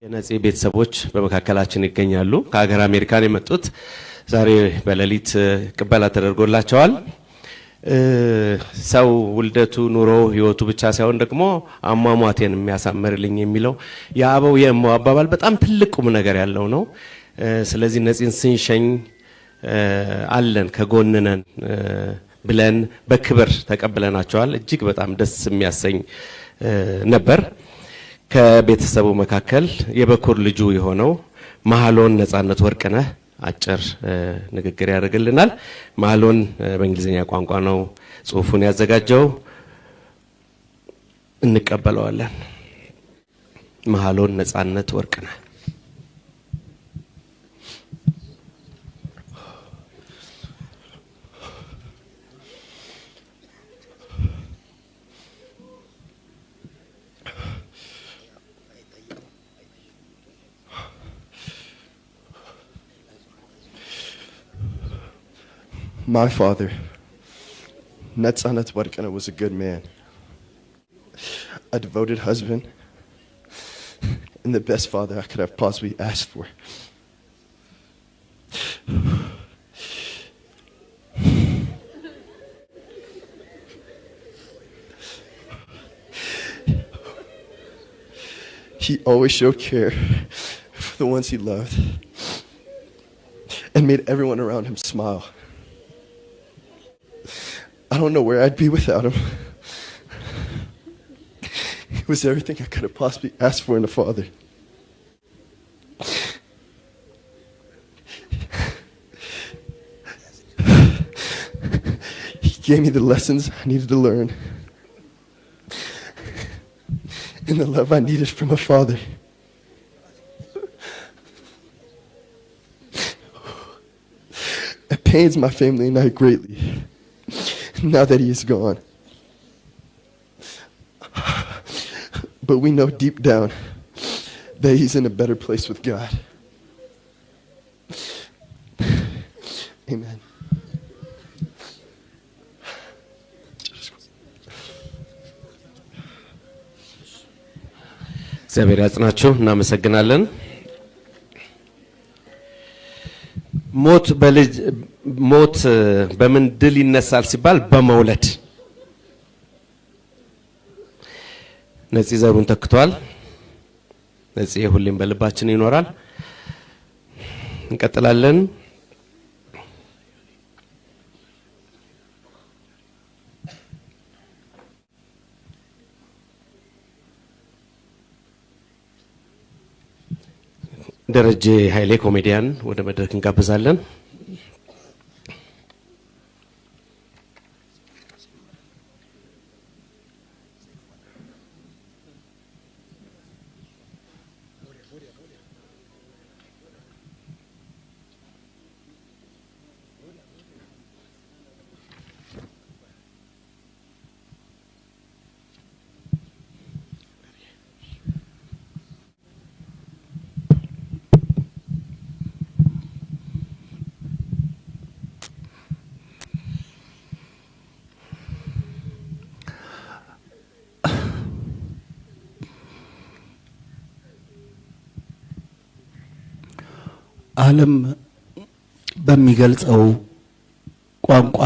የነጽ ቤተሰቦች በመካከላችን ይገኛሉ። ከሀገር አሜሪካን የመጡት ዛሬ በሌሊት ቅበላ ተደርጎላቸዋል። ሰው ውልደቱ ኑሮ ህይወቱ ብቻ ሳይሆን ደግሞ አሟሟቴን የሚያሳምርልኝ የሚለው የአበው የእማው አባባል በጣም ትልቁም ነገር ያለው ነው። ስለዚህ ነጽን ስንሸኝ አለን ከጎንነን ብለን በክብር ተቀበለናቸዋል። እጅግ በጣም ደስ የሚያሰኝ ነበር። ከቤተሰቡ መካከል የበኩር ልጁ የሆነው መሐሎን ነጻነት ወርቅነህ አጭር ንግግር ያደርግልናል። መሐሎን በእንግሊዝኛ ቋንቋ ነው ጽሁፉን ያዘጋጀው። እንቀበለዋለን። መሐሎን ነጻነት ወርቅነህ My father, Natsanet Warkana, was a good man, a devoted husband, and the best father I could have possibly asked for. He always showed care for the ones he loved and made everyone around him smile. I don't know where I'd be without him. He was everything I could have possibly asked for in a father. He gave me the lessons I needed to learn and the love I needed from a father. It pains my family and I greatly now that he is gone. But we know deep down that he's in a better place with God. Amen. እግዚአብሔር ያጽናችሁ። እናመሰግናለን። ሞት በምን ድል ይነሳል ሲባል በመውለድ ነጽ ዘሩን ተክቷል። ነጽ ሁሌም በልባችን ይኖራል። እንቀጥላለን። ደረጀ ኃይሌ ኮሜዲያን ወደ መድረክ እንጋብዛለን። ዓለም በሚገልጸው ቋንቋ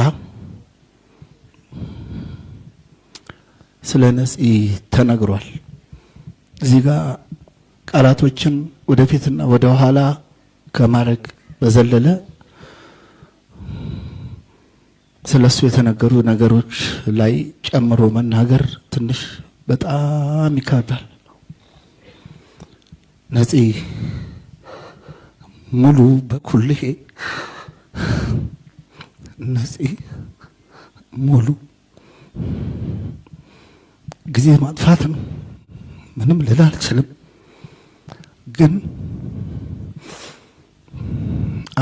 ስለ ነጽ ተነግሯል። እዚህ ጋር ቃላቶችን ወደፊትና ወደ ኋላ ከማድረግ በዘለለ ስለሱ የተነገሩ ነገሮች ላይ ጨምሮ መናገር ትንሽ በጣም ይካብዳል። ነጽ ሙሉ በኩልህ ነጽ ሙሉ ጊዜ ማጥፋት ነው። ምንም ልል አልችልም። ግን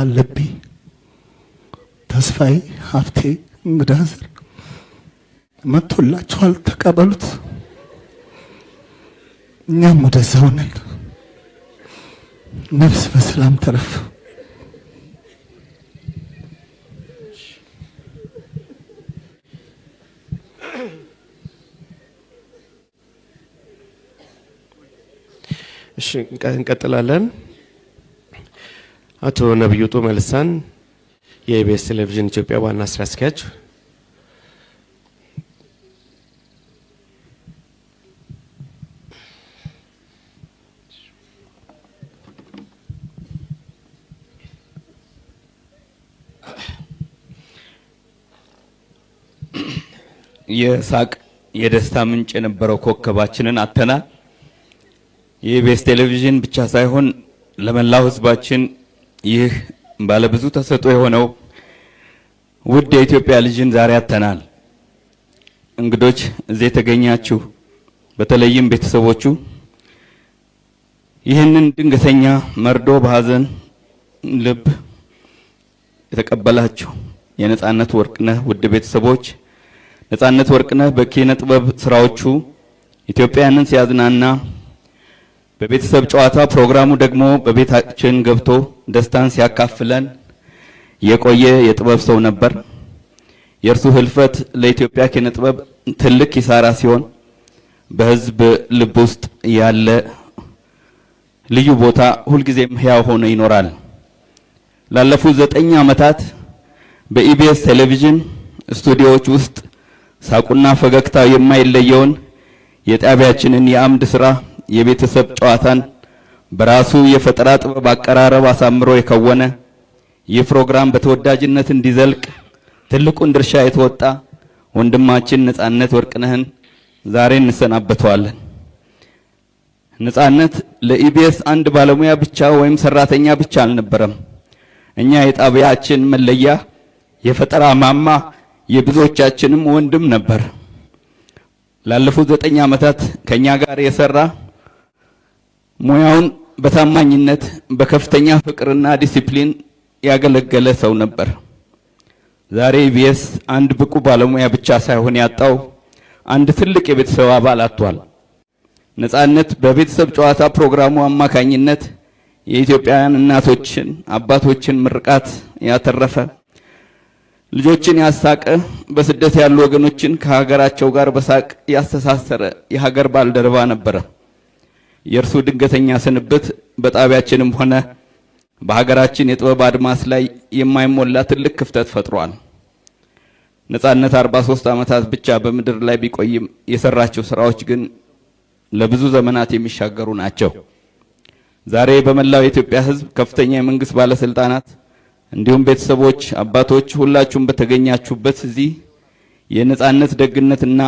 አለብኝ ተስፋዬ ሀብቴ እንግዳዘር መጥቶላችኋል፣ ተቀበሉት። እኛም ወደዛው ነን። ነፍስ በሰላም ተረፍ። እሺ እንቀጥላለን። አቶ ነብዩ ጡመ ልሳን የኢቢኤስ ቴሌቪዥን ኢትዮጵያ ዋና ስራ አስኪያጅ። የሳቅ የደስታ ምንጭ የነበረው ኮከባችንን አተናል። የኢቢኤስ ቴሌቪዥን ብቻ ሳይሆን ለመላው ህዝባችን ይህ ባለብዙ ተሰጥኦ የሆነው ውድ የኢትዮጵያ ልጅን ዛሬ አተናል። እንግዶች እዚህ የተገኛችሁ በተለይም ቤተሰቦቹ ይህንን ድንገተኛ መርዶ በሐዘን ልብ የተቀበላችሁ የነጻነት ወርቅነህ ውድ ቤተሰቦች፣ ነጻነት ወርቅነህ በኪነ ጥበብ ስራዎቹ ኢትዮጵያውያንን ሲያዝናና በቤተሰብ ጨዋታ ፕሮግራሙ ደግሞ በቤታችን ገብቶ ደስታን ሲያካፍለን የቆየ የጥበብ ሰው ነበር። የእርሱ ህልፈት ለኢትዮጵያ ኪነ ጥበብ ትልቅ ኪሳራ ሲሆን በህዝብ ልብ ውስጥ ያለ ልዩ ቦታ ሁልጊዜም ሕያው ሆኖ ይኖራል። ላለፉት 9 ዓመታት በኢቢኤስ ቴሌቪዥን ስቱዲዮዎች ውስጥ ሳቁና ፈገግታ የማይለየውን የጣቢያችንን የአምድ ስራ የቤተሰብ ጨዋታን በራሱ የፈጠራ ጥበብ አቀራረብ አሳምሮ የከወነ ይህ ፕሮግራም በተወዳጅነት እንዲዘልቅ ትልቁን ድርሻ የተወጣ ወንድማችን ነጻነት ወርቅነህን ዛሬ እንሰናበተዋለን። ነጻነት ለኢቢኤስ አንድ ባለሙያ ብቻ ወይም ሰራተኛ ብቻ አልነበረም። እኛ የጣቢያችን መለያ፣ የፈጠራ ማማ፣ የብዙዎቻችንም ወንድም ነበር። ላለፉት 9 ዓመታት ከኛ ጋር የሰራ ሙያውን በታማኝነት በከፍተኛ ፍቅርና ዲሲፕሊን ያገለገለ ሰው ነበር። ዛሬ ኢቢኤስ አንድ ብቁ ባለሙያ ብቻ ሳይሆን ያጣው አንድ ትልቅ የቤተሰብ አባል አጥቷል። ነጻነት በቤተሰብ ጨዋታ ፕሮግራሙ አማካኝነት የኢትዮጵያውያን እናቶችን አባቶችን ምርቃት ያተረፈ፣ ልጆችን ያሳቀ፣ በስደት ያሉ ወገኖችን ከሀገራቸው ጋር በሳቅ ያስተሳሰረ የሀገር ባልደረባ ነበረ። የእርሱ ድንገተኛ ስንብት በጣቢያችንም ሆነ በሀገራችን የጥበብ አድማስ ላይ የማይሞላ ትልቅ ክፍተት ፈጥሯል። ነጻነት 43 ዓመታት ብቻ በምድር ላይ ቢቆይም የሰራቸው ስራዎች ግን ለብዙ ዘመናት የሚሻገሩ ናቸው። ዛሬ በመላው የኢትዮጵያ ሕዝብ ከፍተኛ የመንግስት ባለስልጣናት እንዲሁም ቤተሰቦች፣ አባቶች ሁላችሁም በተገኛችሁበት እዚህ የነጻነት ደግነትና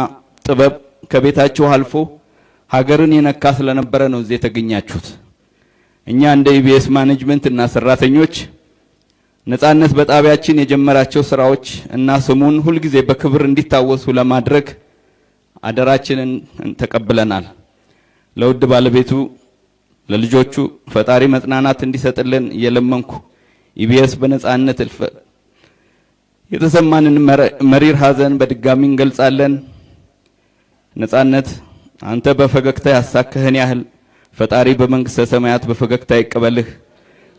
ጥበብ ከቤታችሁ አልፎ ሀገርን የነካ ስለነበረ ነው እዚህ የተገኛችሁት። እኛ እንደ ኢቢኤስ ማኔጅመንት እና ሰራተኞች ነጻነት በጣቢያችን የጀመራቸው ስራዎች እና ስሙን ሁልጊዜ በክብር እንዲታወሱ ለማድረግ አደራችንን ተቀብለናል። ለውድ ባለቤቱ ለልጆቹ ፈጣሪ መጽናናት እንዲሰጥልን እየለመንኩ ኢቢኤስ በነጻነት ህልፈት የተሰማንን መሪር ሐዘን በድጋሚ እንገልጻለን። ነጻነት አንተ በፈገግታ ያሳከህን ያህል ፈጣሪ በመንግስተ ሰማያት በፈገግታ ይቀበልህ።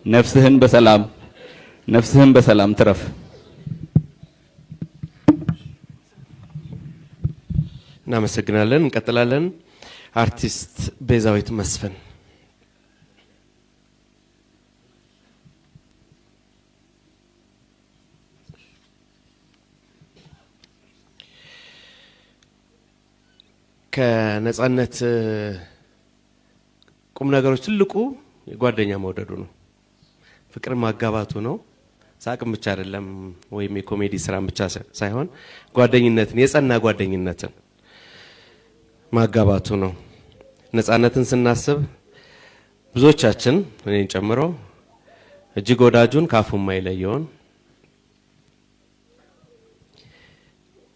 ነፍስህን በሰላም ትረፍ። እናመሰግናለን። እንቀጥላለን። አርቲስት ቤዛዊት መስፍን። ከነጻነት ቁም ነገሮች ትልቁ የጓደኛ መውደዱ ነው። ፍቅር ማጋባቱ ነው። ሳቅም ብቻ አይደለም፣ ወይም የኮሜዲ ስራም ብቻ ሳይሆን ጓደኝነትን፣ የጸና ጓደኝነትን ማጋባቱ ነው። ነጻነትን ስናስብ ብዙዎቻችን እኔን ጨምሮ እጅግ ወዳጁን ካፉ የማይለየውን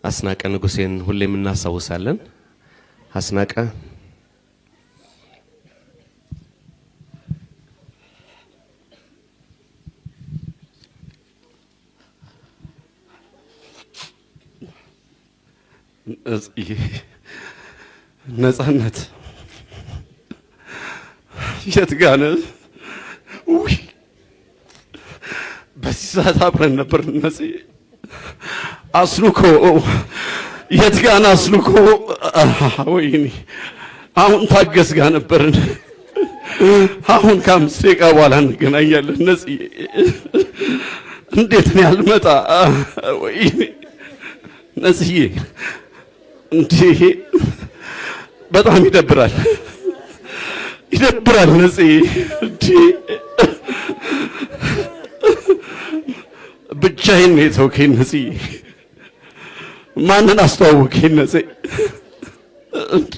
አስናቀ ንጉሴን ሁሌም እናስታውሳለን። አስናቀ ነጻነት የት ጋር ነህ? በዚህ ሰዓት አብረን ነበር። ነጽ አስሉኮ የት ጋር ነህ? አስሉኮ ወይኔ አሁን ታገስ ጋር ነበርን። አሁን ከ5 ደቂቃ በኋላ እንገናኛለን። ነጽዬ እንዴት ነው ያልመጣ? ወይ ነጽዬ እንዴ በጣም ይደብራል፣ ይደብራል ነጽዬ እንዴ ብቻዬን ነው የተውከኝ ነጽዬ። ማንን አስተዋወቀኝ ነጽዬ? እንዴ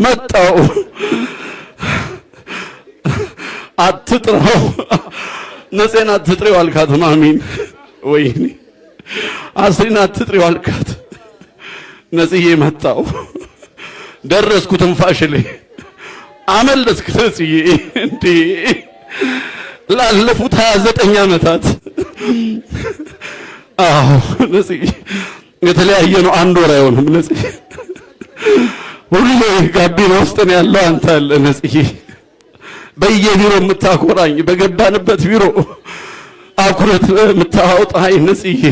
መጣው አትጥራው ነጽን አትጥሪው አልካት ማሚን። ወይኔ አስሪን አትጥሪው አልካት። ነጽዬ መጣው ደረስኩ ትንፋሽ ላይ አመለጥክ ነጽዬ። እንዴ ላለፉት 29 ዓመታት አዎ ነጽዬ የተለያየ ነው። 1 ወር አይሆንም ነጽዬ። ሁሉ ጋቢና ውስጥ ነው ያለው አንተ አለ ነጽዬ። በየቢሮ የምታኮራኝ በገባንበት ቢሮ አኩረት የምታወጣኝ ነጽዬ።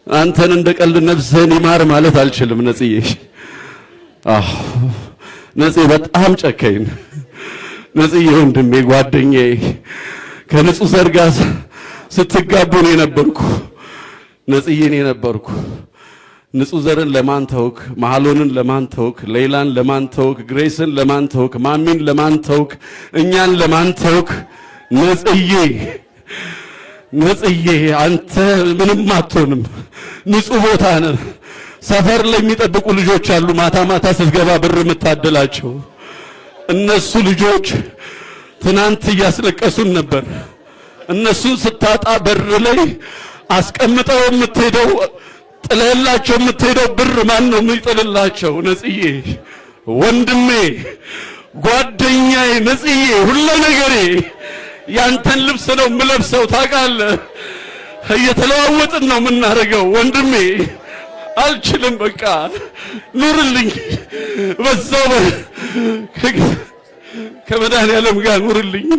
አንተን እንደ ቀልድ ነፍስህን ይማር ማለት አልችልም ነጽዬ። አዎ ነጽዬ በጣም ጨከኝ ነጽዬ። ወንድሜ ጓደኛዬ ከንጹህ ዘር ጋር ስትጋቡ ነው የነበርኩ ነጽዬ ነው የነበርኩ። ንጹህ ዘርን ለማን ተውክ? መሐሎንን ለማን ተውክ? ሌላን ለማን ተውክ? ግሬስን ለማን ተውክ? ማሚን ለማን ተውክ? እኛን ለማን ተውክ? ነጽዬ ነጽዬ አንተ ምንም አትሆንም። ንጹህ ቦታ ነህ። ሰፈር ላይ የሚጠብቁ ልጆች አሉ። ማታ ማታ ስትገባ ብር የምታደላቸው እነሱ ልጆች ትናንት እያስለቀሱን ነበር። እነሱን ስታጣ በር ላይ አስቀምጠው የምትሄደው ጥለላቸው የምትሄደው ብር ማን ነው የሚጥልላቸው? ነጽዬ ወንድሜ ጓደኛዬ ነጽዬ ሁሉ ነገሬ ያንተን ልብስ ነው የምለብሰው ታውቃለህ። እየተለዋወጥን ነው የምናደርገው ወንድሜ። አልችልም በቃ ኑርልኝ፣ በዛው ከመድኃኒዓለም ጋር ኑርልኝ።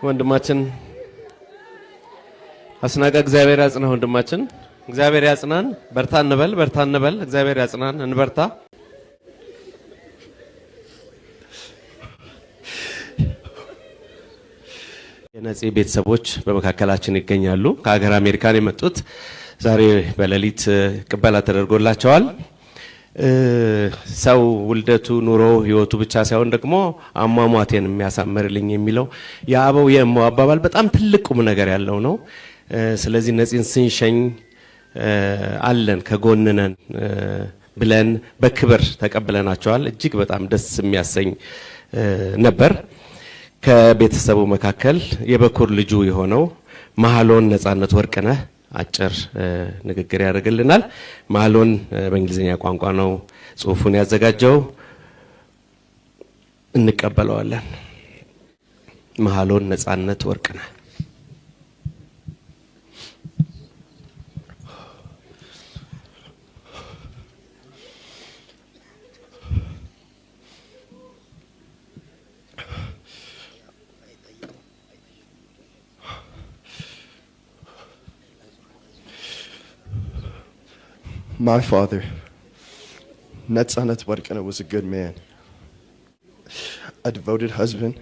ወንድማችን አስናቀ እግዚአብሔር ያጽናህ። ወንድማችን እግዚአብሔር ያጽናን። በርታ እንበል፣ በርታ እንበል። እግዚአብሔር ያጽናን፣ እንበርታ። የነጽ ቤተሰቦች በመካከላችን ይገኛሉ። ከሀገር አሜሪካን የመጡት ዛሬ በሌሊት ቅበላ ተደርጎላቸዋል። ሰው ውልደቱ ኑሮ ህይወቱ ብቻ ሳይሆን ደግሞ አሟሟቴን የሚያሳምርልኝ የሚለው የአበው የእማው አባባል በጣም ትልቅ ቁም ነገር ያለው ነው። ስለዚህ ነጽን ስንሸኝ አለን ከጎንነን ብለን በክብር ተቀብለናቸዋል። እጅግ በጣም ደስ የሚያሰኝ ነበር። ከቤተሰቡ መካከል የበኩር ልጁ የሆነው መሐሎን ነጻነት ወርቅነህ አጭር ንግግር ያደርግልናል። መሐሎን በእንግሊዝኛ ቋንቋ ነው ጽሁፉን ያዘጋጀው። እንቀበለዋለን። መሐሎን ነጻነት ወርቅነህ My father, Netzanet Warkana, was a good man, a devoted husband,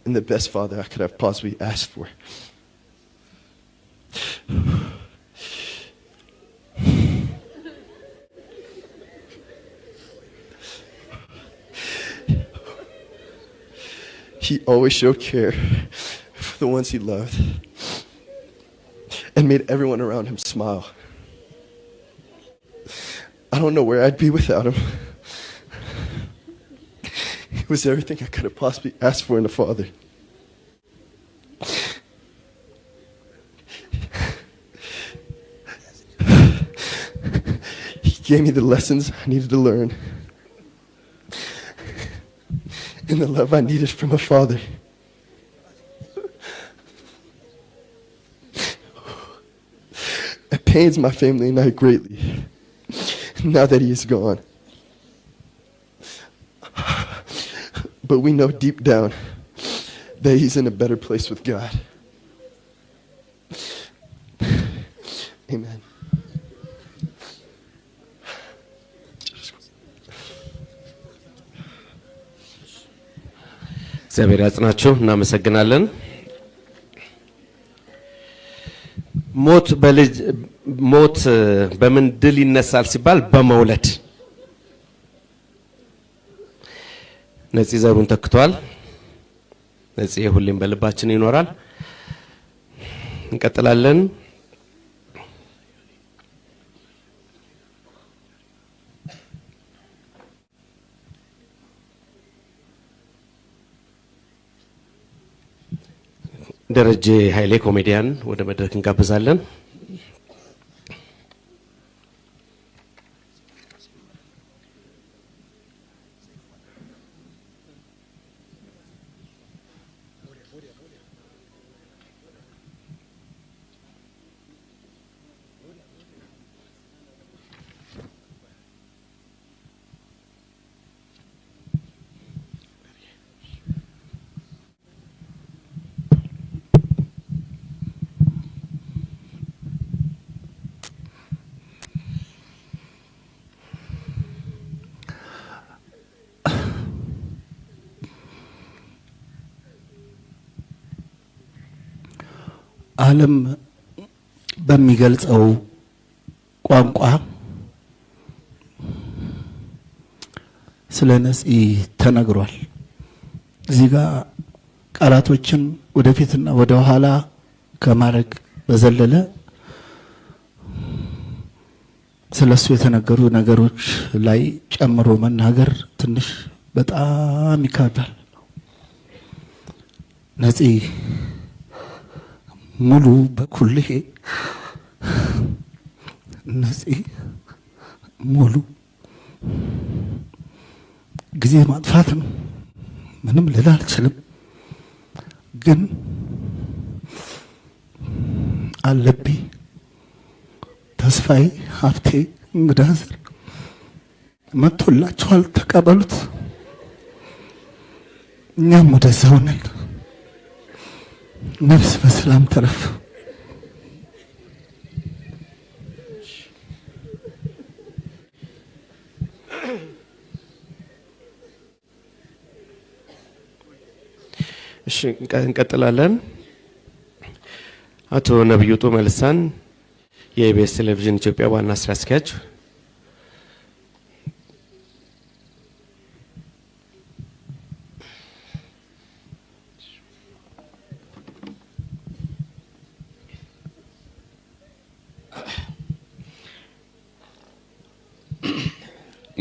and the best father I could have possibly asked for. He always showed care for the ones he loved and made everyone around him smile. I don't know where I'd be without him. He was everything I could have possibly asked for in a father. He gave me the lessons I needed to learn and the love I needed from a father. It pains my family and I greatly now that he is gone. but we know deep down that he's in a better place with God. Amen. እግዚአብሔር ያጽናችሁ። እናመሰግናለን። ሞት በምን ድል ይነሳል ሲባል በመውለድ ነፂ ዘሩን ተክቷል። ነፂ ሁሌም በልባችን ይኖራል። እንቀጥላለን። ደረጀ ኃይሌ ኮሜዲያን ወደ መድረክ እንጋብዛለን። ዓለም በሚገልጸው ቋንቋ ስለ ነፂ ተነግሯል። እዚህ ጋር ቃላቶችን ወደፊትና ወደ ኋላ ከማድረግ በዘለለ ስለሱ የተነገሩ ነገሮች ላይ ጨምሮ መናገር ትንሽ በጣም ይካብዳል። ነፂ ሙሉ በኩልሄ ነፂ ሙሉ ጊዜ ማጥፋት ነው። ምንም ልል አልችልም። ግን አለብኝ ተስፋዬ ሀብቴ እንግዳዘር መጥቶላችኋል፣ ተቀበሉት። እኛም ወደዛው ነን። ነፍስ በሰላም ተረፍ። እሺ እንቀጥላለን። አቶ ነብዩ ጡመ ልሳን የኢቢኤስ ቴሌቪዥን ኢትዮጵያ ዋና ስራ አስኪያጅ።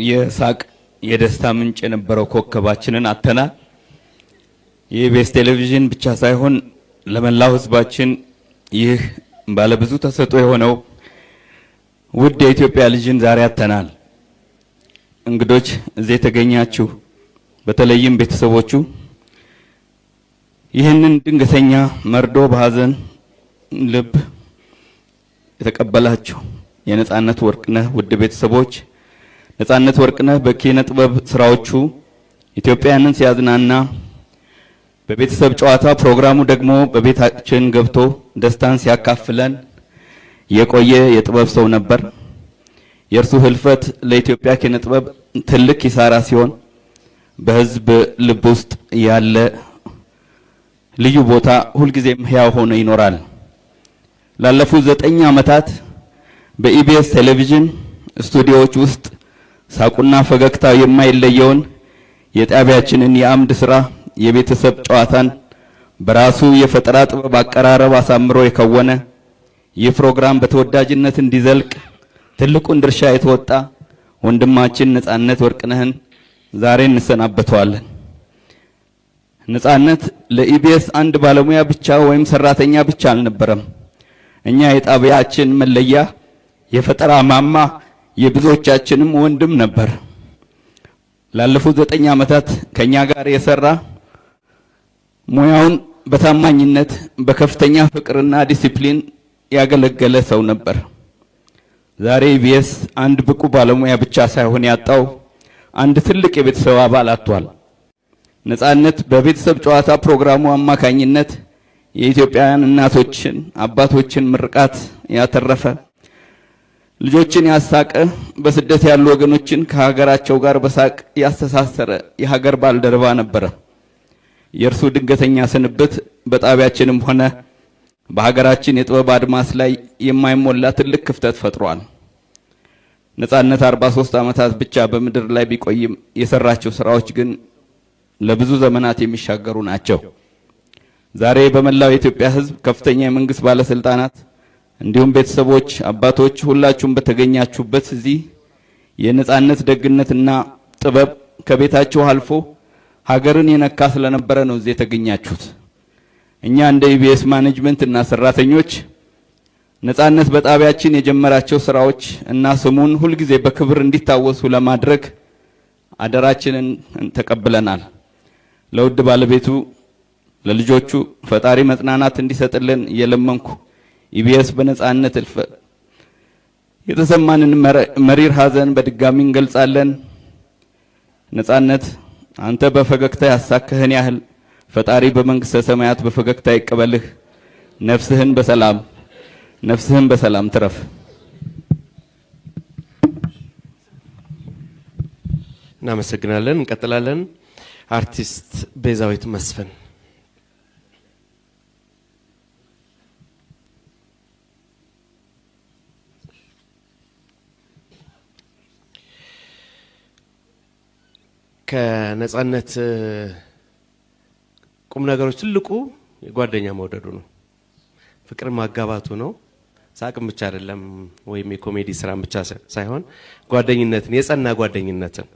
የሳቅ የደስታ ምንጭ የነበረው ኮከባችንን አተናል። የኢቢኤስ ቴሌቪዥን ብቻ ሳይሆን ለመላው ሕዝባችን ይህ ባለብዙ ተሰጥኦ የሆነው ውድ የኢትዮጵያ ልጅን ዛሬ አተናል። እንግዶች እዚህ የተገኛችሁ፣ በተለይም ቤተሰቦቹ ይህንን ድንገተኛ መርዶ በሐዘን ልብ የተቀበላችሁ የነጻነት ወርቅነህ ውድ ቤተሰቦች፣ ነጻነት ወርቅነህ በኪነ ጥበብ ስራዎቹ ኢትዮጵያውያንን ሲያዝናና በቤተሰብ ጨዋታ ፕሮግራሙ ደግሞ በቤታችን ገብቶ ደስታን ሲያካፍለን የቆየ የጥበብ ሰው ነበር። የእርሱ ህልፈት ለኢትዮጵያ ኪነ ጥበብ ትልቅ ኪሳራ ሲሆን በህዝብ ልብ ውስጥ ያለ ልዩ ቦታ ሁልጊዜም ሕያው ሆኖ ይኖራል። ላለፉት 9 ዓመታት በኢቢኤስ ቴሌቪዥን ስቱዲዮዎች ውስጥ ሳቁና ፈገግታ የማይለየውን የጣቢያችንን የአምድ ስራ የቤተሰብ ጨዋታን በራሱ የፈጠራ ጥበብ አቀራረብ አሳምሮ የከወነ ይህ ፕሮግራም በተወዳጅነት እንዲዘልቅ ትልቁን ድርሻ የተወጣ ወንድማችን ነጻነት ወርቅነህን ዛሬ እንሰናበተዋለን። ነጻነት ለኢቢኤስ አንድ ባለሙያ ብቻ ወይም ሰራተኛ ብቻ አልነበረም። እኛ የጣቢያችን መለያ፣ የፈጠራ ማማ፣ የብዙዎቻችንም ወንድም ነበር። ላለፉት 9 ዓመታት ከኛ ጋር የሰራ ሙያውን በታማኝነት በከፍተኛ ፍቅርና ዲሲፕሊን ያገለገለ ሰው ነበር። ዛሬ ኢቢኤስ አንድ ብቁ ባለሙያ ብቻ ሳይሆን ያጣው አንድ ትልቅ የቤተሰብ አባል አጥቷል። ነጻነት በቤተሰብ ጨዋታ ፕሮግራሙ አማካኝነት የኢትዮጵያውያን እናቶችን አባቶችን ምርቃት ያተረፈ ልጆችን ያሳቀ በስደት ያሉ ወገኖችን ከሀገራቸው ጋር በሳቅ ያስተሳሰረ የሀገር ባልደረባ ነበረ። የእርሱ ድንገተኛ ስንብት በጣቢያችንም ሆነ በሀገራችን የጥበብ አድማስ ላይ የማይሞላ ትልቅ ክፍተት ፈጥሯል። ነጻነት 43 ዓመታት ብቻ በምድር ላይ ቢቆይም የሰራቸው ስራዎች ግን ለብዙ ዘመናት የሚሻገሩ ናቸው። ዛሬ በመላው የኢትዮጵያ ሕዝብ ከፍተኛ የመንግስት ባለስልጣናት እንዲሁም ቤተሰቦች፣ አባቶች ሁላችሁም በተገኛችሁበት እዚህ የነጻነት ደግነትና ጥበብ ከቤታችሁ አልፎ ሀገርን የነካ ስለነበረ ነው እዚህ የተገኛችሁት። እኛ እንደ ኢቢኤስ ማኔጅመንት እና ሰራተኞች ነጻነት በጣቢያችን የጀመራቸው ስራዎች እና ስሙን ሁልጊዜ በክብር እንዲታወሱ ለማድረግ አደራችንን ተቀብለናል። ለውድ ባለቤቱ ለልጆቹ ፈጣሪ መጽናናት እንዲሰጥልን እየለመንኩ ኢቢኤስ በነጻነት ህልፈት የተሰማንን መሪር ሐዘን በድጋሚ እንገልጻለን። ነጻነት አንተ በፈገግታ ያሳከህን ያህል ፈጣሪ በመንግስተ ሰማያት በፈገግታ ይቀበልህ። ነፍስህን በሰላም ትረፍ። እናመሰግናለን። እንቀጥላለን። አርቲስት ቤዛዊት መስፍን ከነጻነት ቁም ነገሮች ትልቁ የጓደኛ መውደዱ ነው። ፍቅር ማጋባቱ ነው። ሳቅም ብቻ አይደለም ወይም የኮሜዲ ስራም ብቻ ሳይሆን ጓደኝነትን የጸና ጓደኝነትን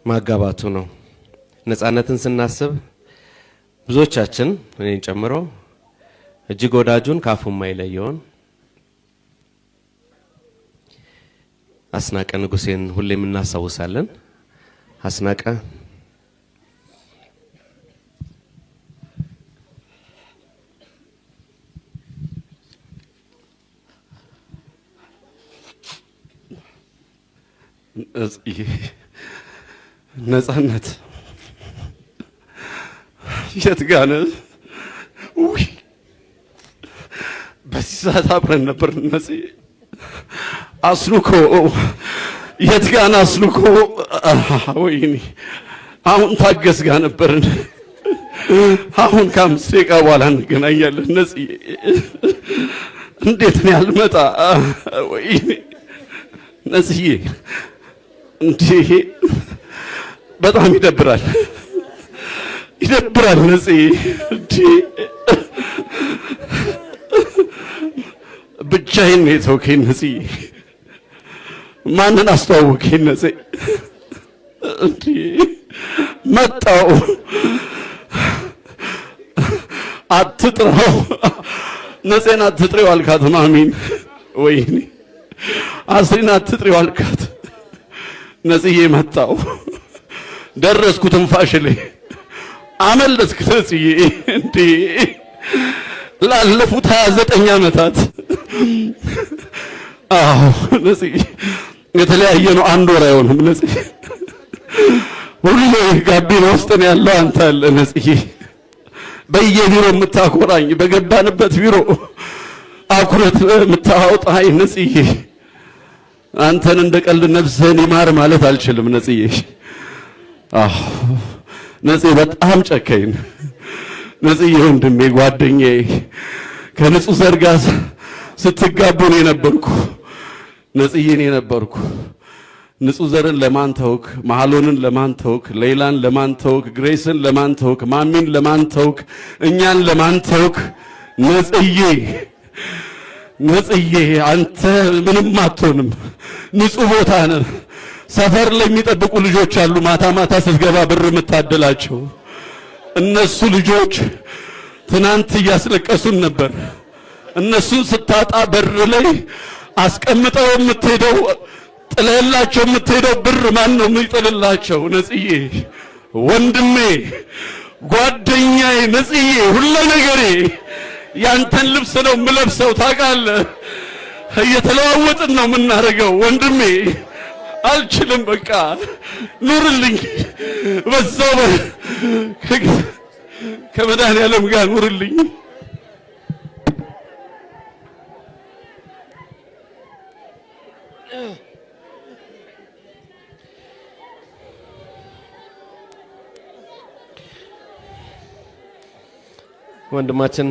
ማጋባቱ ነው። ነጻነትን ስናስብ ብዙዎቻችን እኔን ጨምሮ እጅግ ወዳጁን ካፉ የማይለየውን አስናቀ ንጉሴን ሁሌም እናስታውሳለን። አስናቀ ነጻነት የት ጋር ነህ? በዚህ ሰዓት አብረን ነበር። ነጽ አስሉኮ የት ጋር ነህ? አስሉኮ ወይኔ አሁን ታገስ ጋር ነበርን። አሁን ከ5 ደቂቃ በኋላ እንገናኛለን። ነጽ እንዴት ነው ያልመጣ? ወይኔ ነጽዬ እንዴ በጣም ይደብራል። ነጽ እንዴ ብቻዬን ነው የተውከኝ። ነጽ ማንን አስተዋወከኝ? ነጽ እንዴ መጣው አትጥራው ነጽን አትጥሪው አልካት ማሚን። ወይኔ አስሪን አትጥሪው አልካት። ነጽዬ መጣው ደረስኩ ትንፋሽ ላይ አመለጥክ። ነጽዬ እንዴ ላለፉት 29 ዓመታት ነጽዬ የተለያየ ነው። 1 ወር አይሆንም። ነጽዬ ሁሌ ጋቢና ውስጥ ነው ያለው አንተ አለ። ነጽዬ በየቢሮ የምታኮራኝ በገባንበት ቢሮ አኩረት የምታወጣኝ ነጽዬ አንተን እንደ ቀልድ ነፍስህን ይማር ማለት አልችልም። ነጽዬ ነጽ በጣም ጨካኝ ነጽዬ ወንድሜ ጓደኛዬ ከንጹህ ዘር ጋር ስትጋቡ ነው የነበርኩ። ነጽዬ ነው የነበርኩ። ንጹህ ዘርን ለማን ተውክ? መሐሎንን ለማን ተውክ? ሌላን ለማን ተውክ? ግሬስን ለማን ተውክ? ማሚን ለማን ተውክ? እኛን ለማን ተውክ? ነጽዬ አንተ ምንም አትሆንም። ንጹህ ቦታ ነህ። ሰፈር ላይ የሚጠብቁ ልጆች አሉ። ማታ ማታ ስትገባ ብር የምታደላቸው እነሱ ልጆች ትናንት እያስለቀሱን ነበር። እነሱን ስታጣ በር ላይ አስቀምጠው የምትሄደው ጥለላቸው የምትሄደው ብር ማን ነው የሚጥልላቸው? ነጽዬ ወንድሜ ጓደኛዬ ነጽዬ ሁሉ ነገሬ ያንተን ልብስ ነው የምለብሰው ታውቃለህ። እየተለዋወጥን ነው የምናደርገው ወንድሜ አልችልም። በቃ ኑርልኝ፣ በዛው ከመድኃኒዓለም ጋር ኑርልኝ። ወንድማችን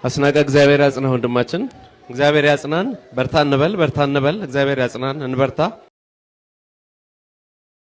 አስናቀ እግዚአብሔር ያጽናህ። ወንድማችን እግዚአብሔር ያጽናን። በርታ እንበል፣ በርታ እንበል። እግዚአብሔር ያጽናን፣ እንበርታ።